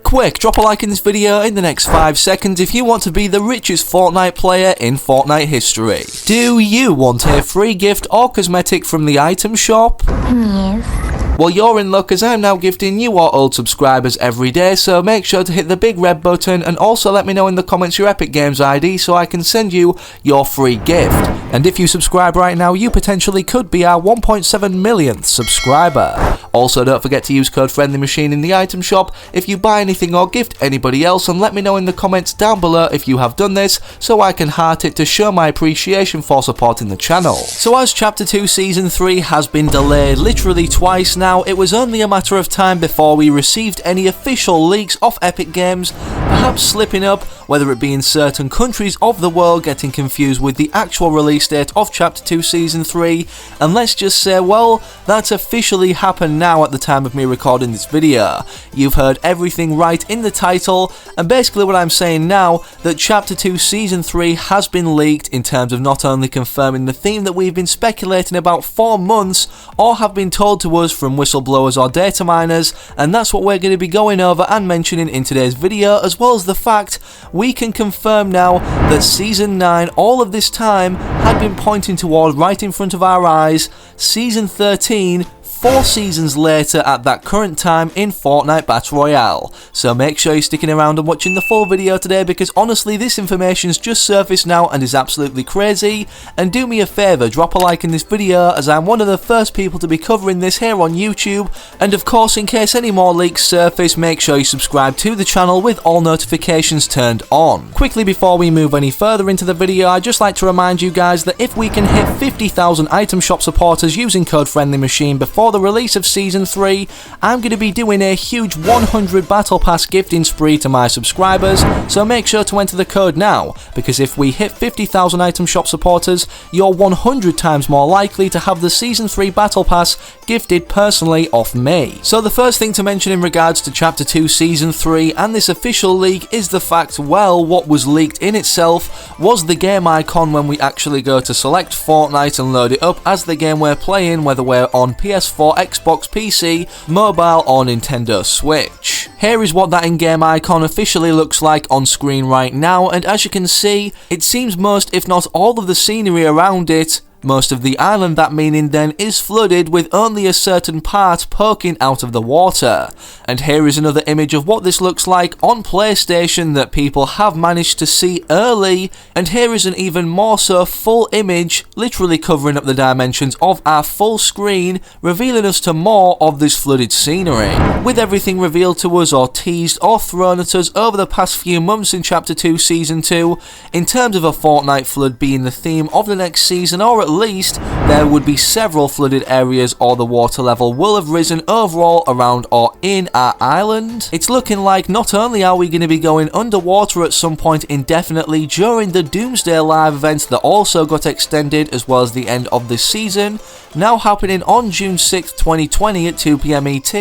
quick, drop a like in this video in the next 5 seconds if you want to be the richest Fortnite player in Fortnite history. Do you want a free gift or cosmetic from the item shop? Yes. Well, you're in luck as I'm now gifting you our old subscribers every day, so make sure to hit the big red button and also let me know in the comments your Epic Games ID so I can send you your free gift. And if you subscribe right now, you potentially could be our 1.7 millionth subscriber. Also, don't forget to use code FriendlyMachine in the item shop if you buy anything or gift anybody else, and let me know in the comments down below if you have done this so I can heart it to show my appreciation for supporting the channel. So as Chapter 2 Season 3 has been delayed literally twice now, it was only a matter of time before we received any official leaks of Epic Games, perhaps slipping up, whether it be in certain countries of the world getting confused with the actual release date of Chapter 2 Season 3, and let's just say, well, that's officially happened now at the time of me recording this video. You've heard everything right in the title, and basically what I'm saying now, that Chapter 2 Season 3 has been leaked in terms of not only confirming the theme that we've been speculating about for months, or have been told to us from whistleblowers or data miners, and that's what we're going to be going over and mentioning in today's video, as well as the fact we can confirm now that Season 9 all of this time had been pointing toward, right in front of our eyes, Season 13, 4 seasons later at that current time in Fortnite Battle Royale. So make sure you're sticking around and watching the full video today, because honestly this information's just surfaced now and is absolutely crazy. And do me a favour, drop a like in this video as I'm one of the first people to be covering this here on YouTube, and of course in case any more leaks surface, make sure you subscribe to the channel with all notifications turned on. Quickly before we move any further into the video, I'd just like to remind you guys that if we can hit 50,000 item shop supporters using code FriendlyMachine before the release of Season 3, I'm going to be doing a huge 100 Battle Pass gifting spree to my subscribers, so make sure to enter the code now, because if we hit 50,000 item shop supporters, you're 100 times more likely to have the Season 3 Battle Pass gifted personally off me. So the first thing to mention in regards to Chapter 2 Season 3 and this official leak is the fact, well, what was leaked in itself was the game icon when we actually go to select Fortnite and load it up as the game we're playing, whether we're on PS4, Xbox, PC, mobile or Nintendo Switch. Here is what that in-game icon officially looks like on screen right now, and as you can see, it seems most if not all of the scenery around it, most of the island that meaning then, is flooded with only a certain part poking out of the water. And here is another image of what this looks like on PlayStation that people have managed to see early, and here is an even more so full image, literally covering up the dimensions of our full screen, revealing us to more of this flooded scenery. With everything revealed to us or teased or thrown at us over the past few months in Chapter 2 Season 2, in terms of a Fortnite flood being the theme of the next season, or at least there would be several flooded areas or the water level will have risen overall around or in our island. It's looking like not only are we going to be going underwater at some point indefinitely during the Doomsday Live Event that also got extended, as well as the end of this season, now happening on June 6th, 2020 at 2 PM ET,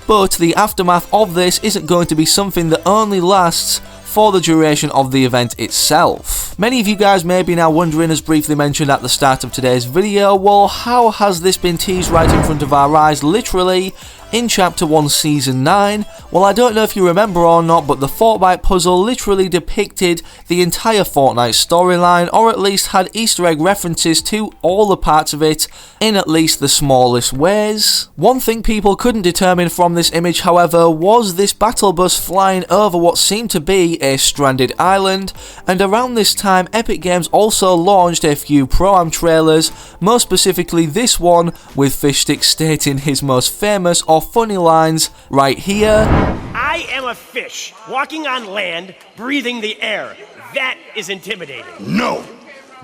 but the aftermath of this isn't going to be something that only lasts for the duration of the event itself. Many of you guys may be now wondering, as briefly mentioned at the start of today's video, well, how has this been teased right in front of our eyes, literally, in Chapter 1 Season 9? Well, I don't know if you remember or not, but the Fortnite puzzle literally depicted the entire Fortnite storyline, or at least had Easter egg references to all the parts of it, in at least the smallest ways. One thing people couldn't determine from this image, however, was this battle bus flying over what seemed to be a stranded island, and around this time Epic Games also launched a few Pro-Am trailers, most specifically this one with Fishstick stating his most famous or funny lines right here. I am a fish, walking on land, breathing the air. That is intimidating. No!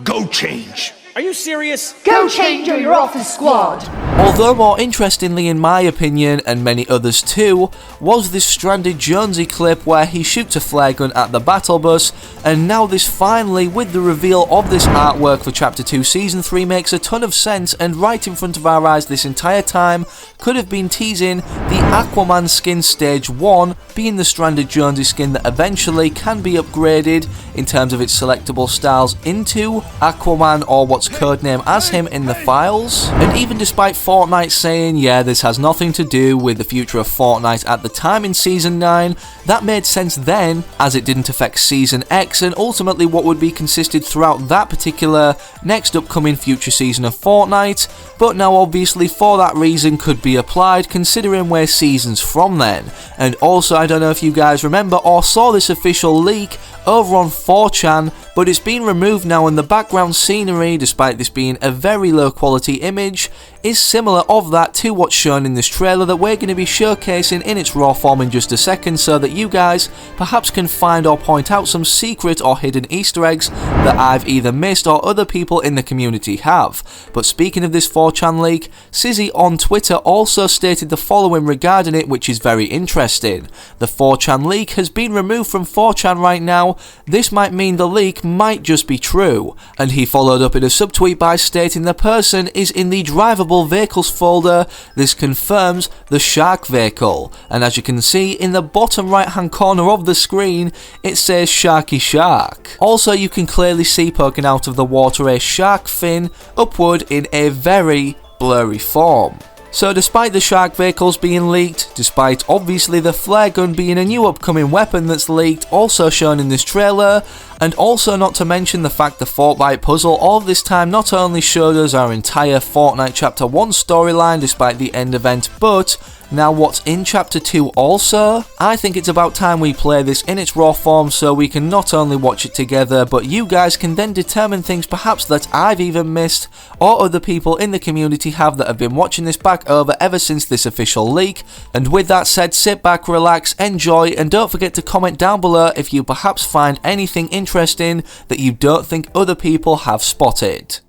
Go change! Are you serious? Go change or you're off the squad. Although more interestingly in my opinion, and many others too, was this stranded Jonesy clip where he shoots a flare gun at the battle bus, and now this finally, with the reveal of this artwork for Chapter 2 Season 3, makes a ton of sense, and right in front of our eyes this entire time could have been teasing the Aquaman skin Stage 1, being the stranded Jonesy skin that eventually can be upgraded in terms of its selectable styles into Aquaman, or what Scott's codename as him in the files. And even despite Fortnite saying, yeah, this has nothing to do with the future of Fortnite at the time in Season 9, that made sense then, as it didn't affect Season X and ultimately what would be consisted throughout that particular next upcoming future season of Fortnite, but now obviously for that reason could be applied considering we're seasons from then. And also, I don't know if you guys remember or saw this official leak over on 4chan, but it's been removed now and the background scenery, despite this being a very low quality image, is similar of that to what's shown in this trailer that we're going to be showcasing in its raw form in just a second, so that you guys perhaps can find or point out some secret or hidden Easter eggs that I've either missed or other people in the community have. But speaking of this 4chan leak, Sizzy on Twitter also stated the following regarding it, which is very interesting. The 4chan leak has been removed from 4chan right now. This might mean the leak might just be true. And he followed up in a subtweet by stating the person is in the drivable vehicles folder. This confirms the shark vehicle. And as you can see in the bottom right hand corner of the screen, it says Sharky Shark. Also, you can clearly see poking out of the water a shark fin upward in a very blurry form. So despite the shark vehicles being leaked, despite obviously the flare gun being a new upcoming weapon that's leaked, also shown in this trailer, and also not to mention the fact the Fortnite puzzle all this time not only showed us our entire Fortnite Chapter 1 storyline despite the end event, but now what's in Chapter 2 also? I think it's about time we play this in its raw form so we can not only watch it together, but you guys can then determine things perhaps that I've even missed or other people in the community have that have been watching this back over ever since this official leak. And with that said, sit back, relax, enjoy, and don't forget to comment down below if you perhaps find anything interesting that you don't think other people have spotted.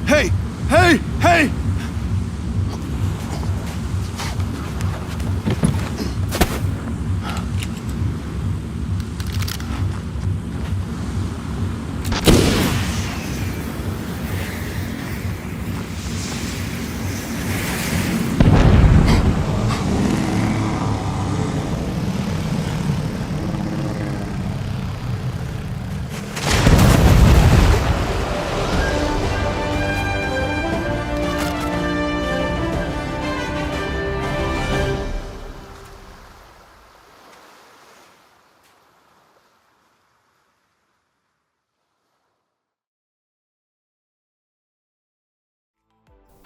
Hey! Hey! Hey!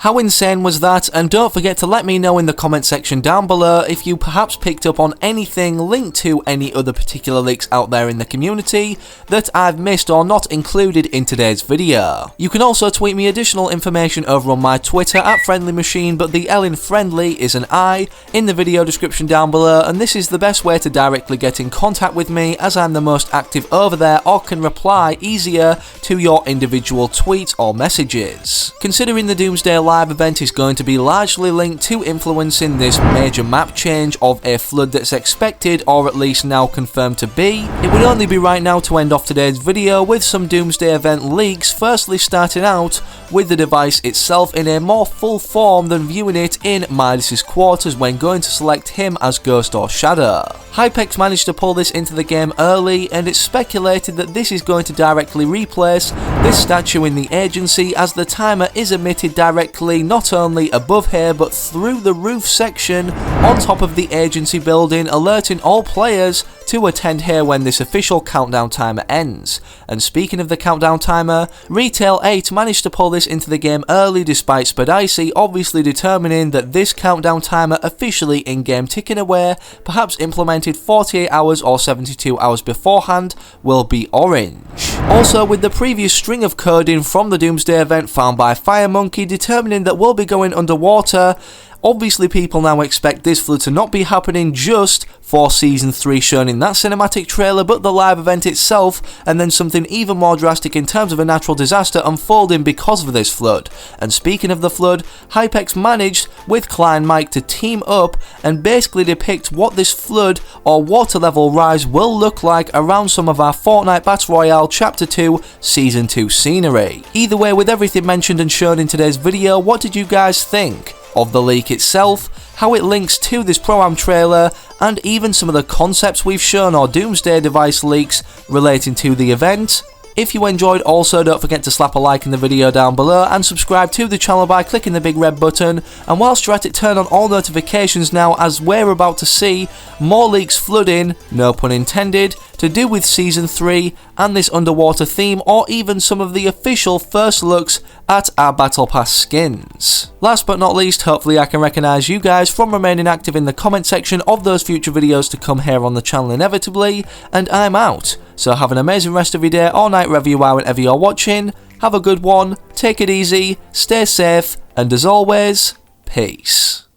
How insane was that? And don't forget to let me know in the comment section down below if you perhaps picked up on anything linked to any other particular leaks out there in the community that I've missed or not included in today's video. You can also tweet me additional information over on my Twitter at FriendlyMachine, but the L in friendly is an I in the video description down below, and this is the best way to directly get in contact with me as I'm the most active over there or can reply easier to your individual tweets or messages. Considering the Doomsday Live Event is going to be largely linked to influencing this major map change of a flood that's expected, or at least now confirmed to be, it would only be right now to end off today's video with some Doomsday Event leaks, firstly starting out with the device itself in a more full form than viewing it in Midas's quarters when going to select him as Ghost or Shadow. Hypex managed to pull this into the game early, and it's speculated that this is going to directly replace this statue in the agency, as the timer is emitted directly not only above here but through the roof section on top of the agency building, alerting all players to attend here when this official countdown timer ends. And speaking of the countdown timer, Retail 8 managed to pull this into the game early despite Spadicy obviously determining that this countdown timer officially in-game ticking away, perhaps implemented 48 hours or 72 hours beforehand, will be orange. Also, with the previous string of coding from the Doomsday event found by FireMonkey determining that we'll be going underwater, obviously people now expect this flood to not be happening just for Season 3 shown in that cinematic trailer, but the live event itself, and then something even more drastic in terms of a natural disaster unfolding because of this flood. And speaking of the flood, Hypex managed with Klein Mike to team up and basically depict what this flood or water level rise will look like around some of our Fortnite Battle Royale Chapter 2 Season 2 scenery. Either way, with everything mentioned and shown in today's video, what did you guys think? of the leak itself, how it links to this Pro-Am trailer, and even some of the concepts we've shown or Doomsday device leaks relating to the event. If you enjoyed, also don't forget to slap a like in the video down below and subscribe to the channel by clicking the big red button, and whilst you're at it, turn on all notifications now, as we're about to see more leaks flooding, no pun intended, to do with Season 3 and this underwater theme, or even some of the official first looks at our Battle Pass skins. Last but not least, hopefully I can recognise you guys from remaining active in the comment section of those future videos to come here on the channel inevitably, and I'm out. So have an amazing rest of your day or night wherever you are, whenever you're watching. Have a good one, take it easy, stay safe, and as always, peace.